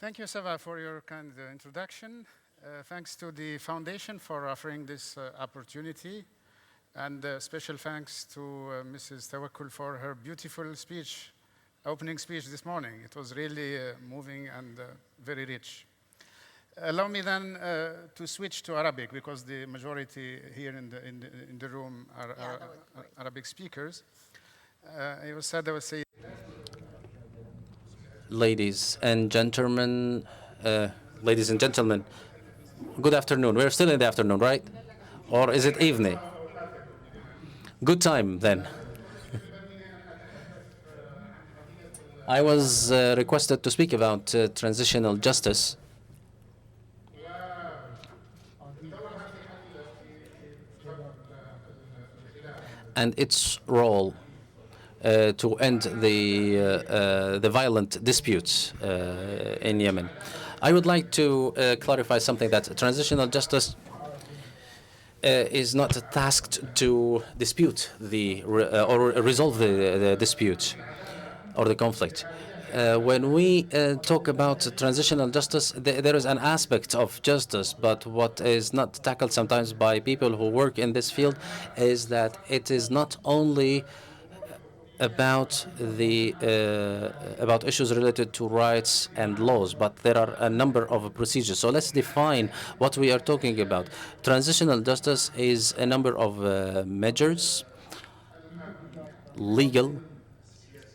Thank you, Sava, for your kind introduction. Thanks to the foundation for offering this opportunity. And special thanks to Mrs. Tawakkol for her beautiful speech, opening speech this morning. It was really moving and very rich. Allow me then to switch to Arabic because the majority here in the room are Arabic speakers. I will say. Ladies and gentlemen, good afternoon. We're still in the afternoon, right? Or is it evening? Good time then. I was requested to speak about transitional justice. And its role to end the violent disputes in Yemen. I would like to clarify something, that transitional justice is not tasked to dispute or resolve the dispute or the conflict. When we talk about transitional justice, there is an aspect of justice, but what is not tackled sometimes by people who work in this field is that it is not only about issues related to rights and laws, but there are a number of procedures. So let's define what we are talking about. Transitional justice is a number of measures, legal,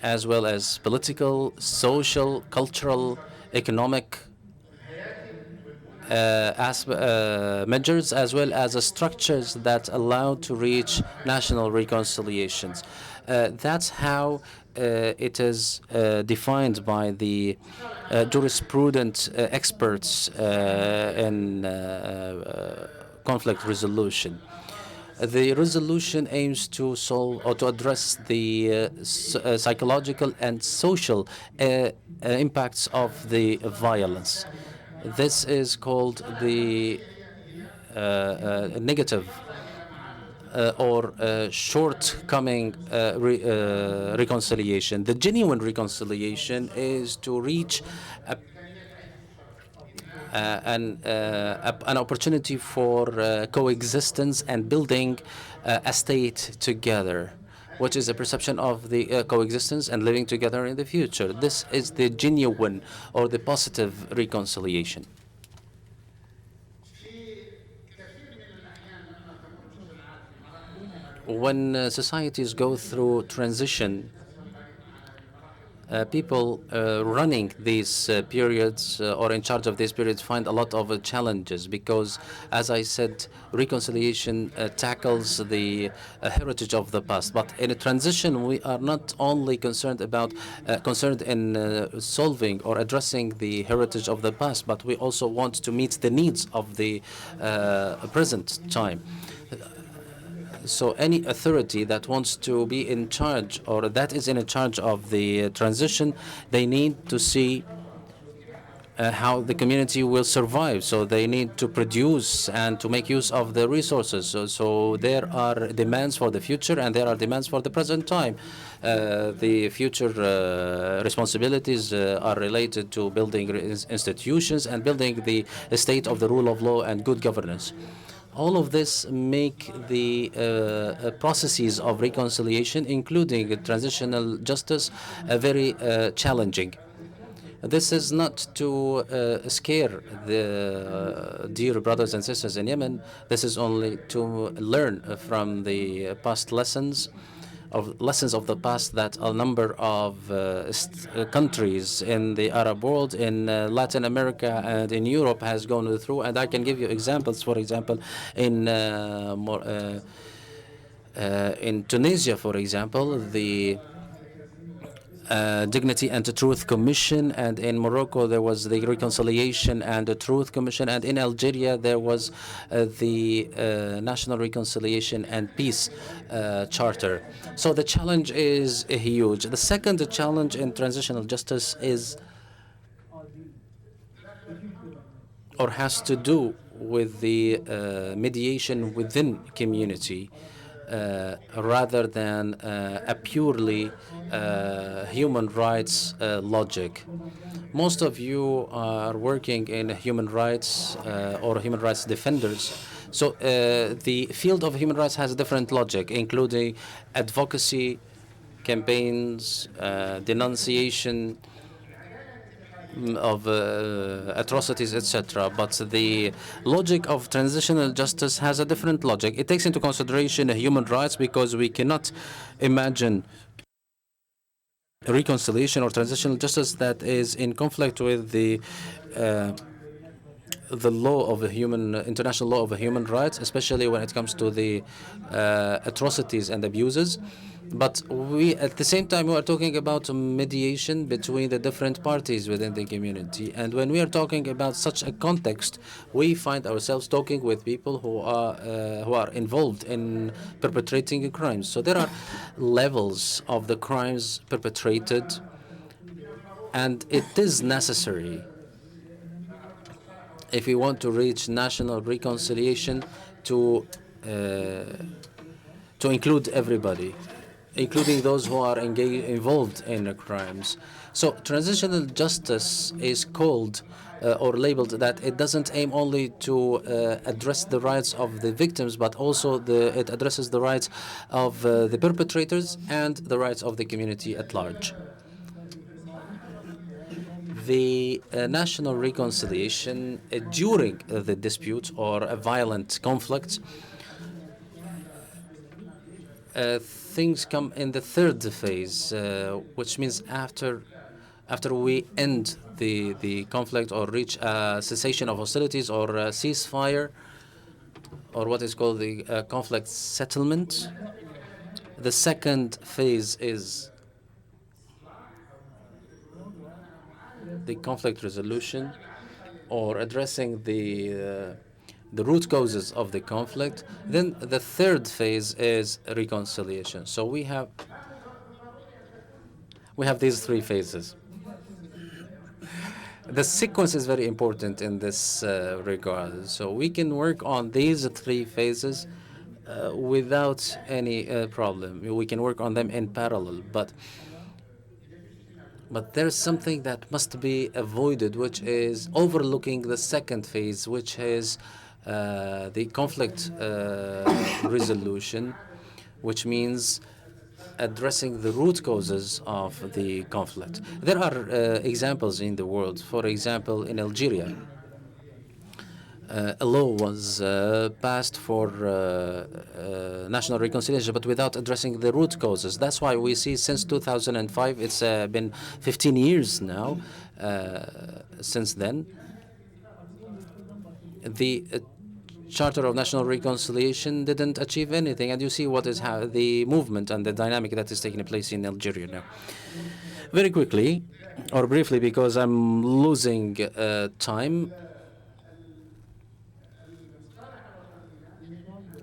as well as political, social, cultural, economic measures, as well as structures that allow to reach national reconciliations. That's how it is defined by the jurisprudent experts in conflict resolution. The resolution aims to solve or to address the psychological and social impacts of the violence. This is called the negative or shortcoming reconciliation. The genuine reconciliation is to reach an opportunity for coexistence and building a state together, which is a perception of the coexistence and living together in the future. This is the genuine or the positive reconciliation. When societies go through transition, people running these periods or in charge of these periods find a lot of challenges because, as I said, reconciliation tackles the heritage of the past. But in a transition, we are not only concerned in solving or addressing the heritage of the past, but we also want to meet the needs of the present time. So any authority that wants to be in charge or that is in charge of the transition, they need to see how the community will survive. So they need to produce and to make use of the resources. So there are demands for the future and there are demands for the present time. The future responsibilities are related to building institutions and building the state of the rule of law and good governance. All of this make the processes of reconciliation, including transitional justice, very challenging. This is not to scare the dear brothers and sisters in Yemen. This is only to learn from the past lessons of the past that a number of countries in the Arab world, in Latin America and in Europe has gone through. And I can give you examples. For example, in Tunisia, for example, the Dignity and the Truth Commission, and in Morocco there was the Reconciliation and the Truth Commission, and in Algeria there was the National Reconciliation and Peace Charter. So the challenge is huge. The second challenge in transitional justice is or has to do with the mediation within community. rather than a purely human rights logic. Most of you are working in human rights or human rights defenders. So the field of human rights has a different logic, including advocacy, campaigns, denunciation of atrocities, etc. But the logic of transitional justice has a different logic. It takes into consideration human rights because we cannot imagine reconciliation or transitional justice that is in conflict with the law of the international law of human rights, especially when it comes to the atrocities and abuses. But at the same time, we are talking about mediation between the different parties within the community. And when we are talking about such a context, we find ourselves talking with people who are involved in perpetrating crimes. So there are levels of the crimes perpetrated, and it is necessary, if we want to reach national reconciliation, to include everybody, including those who are involved in the crimes. So transitional justice is called or labeled that it doesn't aim only to address the rights of the victims, but also it addresses the rights of the perpetrators and the rights of the community at large. The national reconciliation during the dispute or a violent conflict, things come in the third phase, which means after we end the conflict or reach a cessation of hostilities or a ceasefire, or what is called the conflict settlement. The second phase is the conflict resolution, or addressing the root causes of the conflict. Then the third phase is reconciliation. So we have these three phases. The sequence is very important in this regard. So we can work on these three phases without any problem. We can work on them in parallel, but there's something that must be avoided, which is overlooking the second phase, which is the conflict resolution, which means addressing the root causes of the conflict. There are examples in the world. For example, in Algeria, a law was passed for national reconciliation, but without addressing the root causes. That's why we see since 2005, it's been 15 years now since then, the Charter of National Reconciliation didn't achieve anything, and you see what is the movement and the dynamic that is taking place in Algeria now. Very quickly, or briefly, because I'm losing time,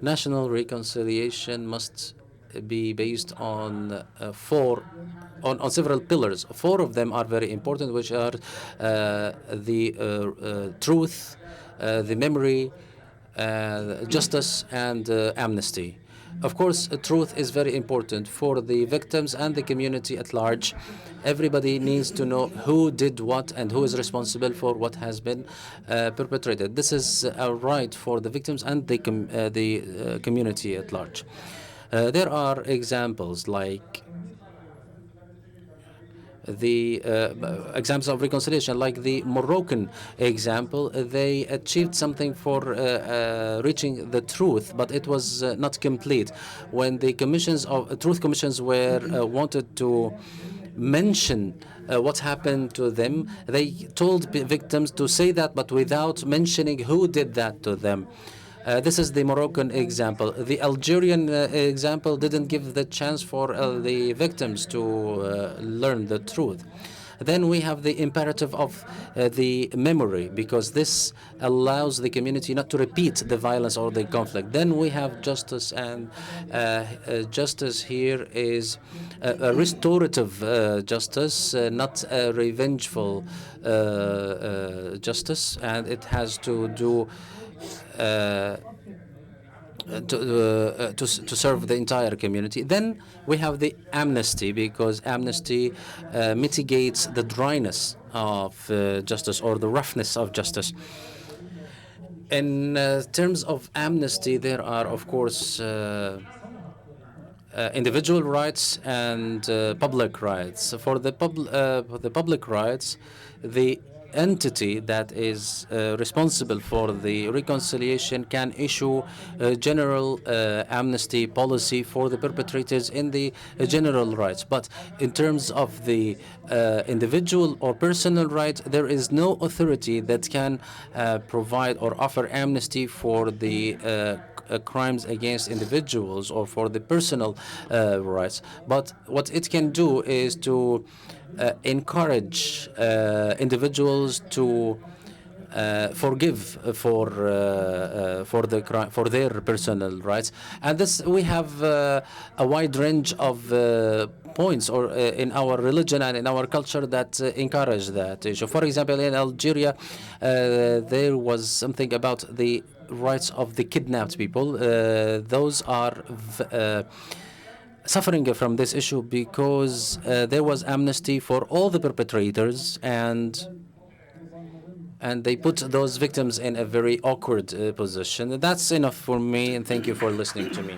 national reconciliation must be based on several pillars. Four of them are very important, which are the truth, the memory, justice, and amnesty. Of course, truth is very important for the victims and the community at large. Everybody needs to know who did what and who is responsible for what has been perpetrated. This is a right for the victims and the community at large. There are examples like the examples of reconciliation, like the Moroccan example. They achieved something for reaching the truth, but it was not complete. When the truth commissions were wanted to mention what happened to them, they told victims to say that, but without mentioning who did that to them. This is the Moroccan example. The Algerian example didn't give the chance for the victims to learn the truth. Then we have the imperative of the memory, because this allows the community not to repeat the violence or the conflict. Then we have justice, and justice here is a restorative justice, not a revengeful justice, and it has to do to serve the entire community. Then we have the amnesty, because amnesty mitigates the dryness of justice or the roughness of justice. In terms of amnesty, there are, of course, individual rights and public rights. For the public rights, the entity that is responsible for the reconciliation can issue a general amnesty policy for the perpetrators in the general rights. But in terms of the individual or personal right, there is no authority that can provide or offer amnesty for the crimes against individuals or for the personal rights. But what it can do is to encourage individuals to forgive for their personal rights, and this we have a wide range of points or in our religion and in our culture that encourage that issue. For example, in Algeria, there was something about the rights of the kidnapped people. Those are suffering from this issue because there was amnesty for all the perpetrators, and they put those victims in a very awkward position. That's enough for me, and thank you for listening to me.